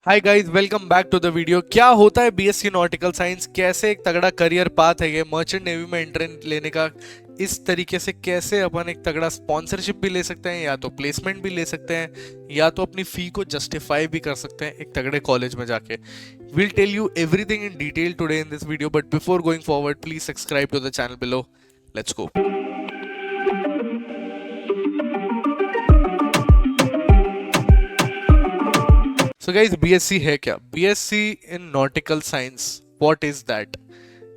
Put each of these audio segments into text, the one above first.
Hi guys, welcome back to the video. क्या होता है बीएससी नॉटिकल साइंस, कैसे एक तगड़ा करियर पाथ है ये मर्चेंट नेवी में एंट्री लेने का। इस तरीके से कैसे अपन एक तगड़ा स्पॉन्सरशिप भी ले सकते हैं, या तो प्लेसमेंट भी ले सकते हैं, या तो अपनी फी को जस्टिफाई भी कर सकते हैं एक तगड़े कॉलेज में जाके। Will tell you everything in detail today in this video, but before going forward please subscribe to the channel below. Let's go. So guys, BSc है क्या? BSc in nautical science, what is that?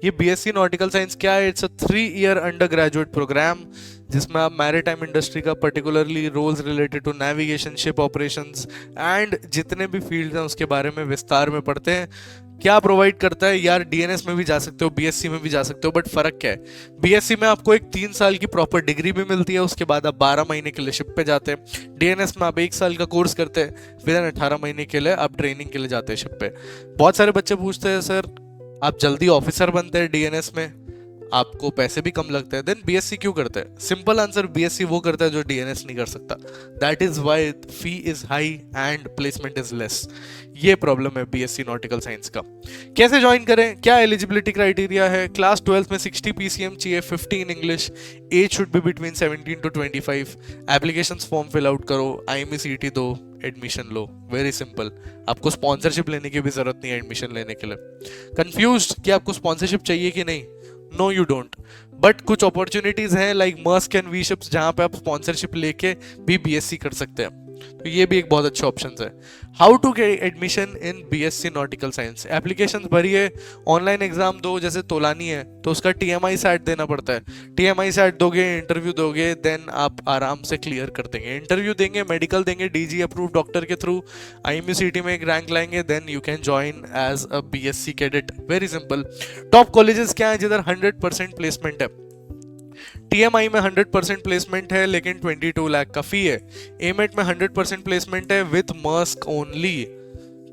ये BSc nautical science क्या है? It's a 3 year undergraduate programme जिसमें आप maritime industry का particularly roles related to navigation, ship operations and जितने भी फील्ड हैं उसके बारे में विस्तार में पढ़ते हैं। क्या प्रोवाइड करता है यार? डीएनएस में भी जा सकते हो, बीएससी में भी जा सकते हो, बट फर्क क्या है? बीएससी में आपको एक 3 साल की प्रॉपर डिग्री भी मिलती है, उसके बाद आप 12 महीने के लिए शिप पे जाते हैं। डीएनएस में आप 1 साल का कोर्स करते हैं, फिर 18 महीने के लिए आप ट्रेनिंग के लिए जाते हैं शिप पे। बहुत सारे बच्चे पूछते हैं सर आप जल्दी ऑफिसर बनते हैं डीएनएस में, आपको पैसे भी कम लगते हैं, देन बीएससी क्यों करते हैं? सिंपल आंसर, बीएससी वो करता है जो डीएनएस नहीं कर सकता। That is why fee is high and placement is less. ये प्रॉब्लम है बीएससी नॉटिकल साइंस का। कैसे ज्वाइन करें? क्या एलिजिबिलिटी क्राइटेरिया है? क्लास 12 में 60 पीसीएम चाहिए, 50 in English, age should be between 17 to 25। Application form fill out करो, IME-CET दो, एडमिशन लो। Very simple. आपको स्पॉन्सरशिप लेने की भी जरूरत नहीं है एडमिशन लेने के लिए। कंफ्यूज्ड कि आपको स्पॉन्सरशिप चाहिए कि नहीं? नो यू डोंट, बट कुछ अपॉर्चुनिटीज हैं like Maersk and V ships जहां पे आप स्पॉन्सरशिप लेके भी बीएससी कर सकते हैं, तो ये भी एक बहुत अच्छा ऑप्शन है। How to get admission in BSc nautical science? Application भरिए, ऑनलाइन एग्जाम दो, जैसे तोलानी है तो उसका टीएमआई सैट देना पड़ता है। टीएमआई सैट दोगे, इंटरव्यू दोगे, देन आप आराम से क्लियर कर देंगे। इंटरव्यू देंगे, मेडिकल देंगे, डीजी अप्रूव डॉक्टर के थ्रू, IME-CET में एक रैंक लाएंगे, then you can join as a BSc cadet. Very simple. Top colleges क्या है जिधर 100% प्लेसमेंट है? टीएमआई में 100% प्लेसमेंट है लेकिन 22 लाख का फी है। एमेट में 100% प्लेसमेंट है with Maersk only.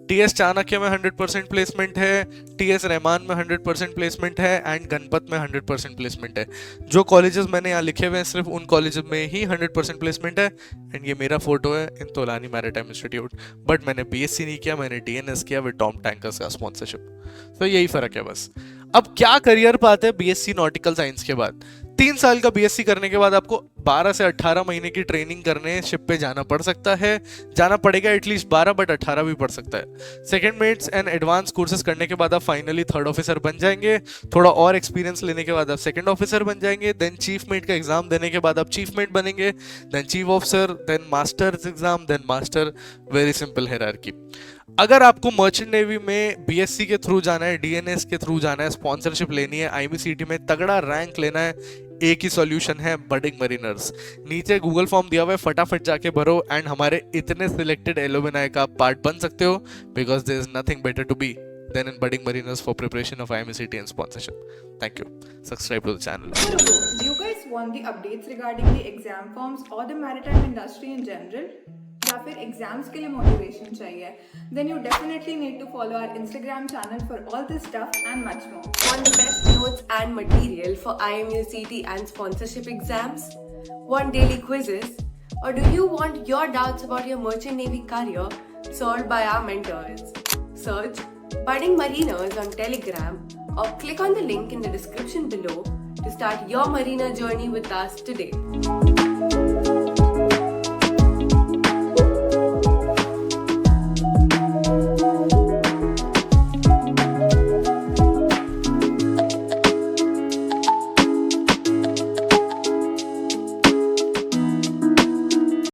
TS Chanakya में 100% प्लेसमेंट है, टीएस रहमान में 100% प्लेसमेंट है एंड गणपत में 100% प्लेसमेंट है। जो कॉलेजेस मैंने यहाँ लिखे हुए हैं सिर्फ उन कॉलेजेस में ही 100% प्लेसमेंट है। एंड ये मेरा फोटो है इन तोलानी मैरीटाइम इंस्टीट्यूट, बट मैंने बीएससी नहीं किया, मैंने डीएनएस किया विद टॉम टैंकर्स का स्पॉन्सरशिप। तो यही फर्क है बस। अब क्या करियर पाते हैं बीएससी नॉटिकल साइंस के बाद? 3 साल का बीएससी करने के बाद आपको 12 से 18 महीने की ट्रेनिंग करने शिप पे जाना पड़ सकता है। जाना पड़ेगा एटलीस्ट 12, बट 18 भी पड़ सकता है। Second mates and advance courses करने के बाद आप फाइनली 3rd ऑफिसर बन जाएंगे। थोड़ा और एक्सपीरियंस लेने के बाद आप 2nd ऑफिसर बन जाएंगे। देन चीफ मेट का एग्जाम देने के बाद आप चीफ मेट बनेंगे, then chief officer, then masters exam, then master. Very simple hierarchy. अगर आपको मर्चेंट नेवी में बीएससी के थ्रू जाना है, डीएनएस के थ्रू जाना है, स्पॉन्सरशिप लेनी है, IME-CET में तगड़ा रैंक लेना है, एक ही सॉल्यूशन है, बडिंग मरीनर्स। नीचे गूगल फॉर्म दिया हुआ है, फटाफट जाके भरो एंड हमारे इतने सिलेक्टेड एलुमनाई का पार्ट बन सकते हो, because there is nothing better to be than in budding mariners for preparation of IME-CET and sponsorship. Thank you. Subscribe to the channel. Do you guys want the updates regarding the exam forms or the maritime industry in general? या फिर exams के लिए motivation चाहिए? Then you definitely need to follow our Instagram channel for all this stuff and much more. Want the best notes and material for IME-CET and sponsorship exams? Want daily quizzes? Or do you want your doubts about your merchant navy career solved by our mentors? Search Budding Mariners on Telegram or click on the link in the description below to start your marina journey with us today.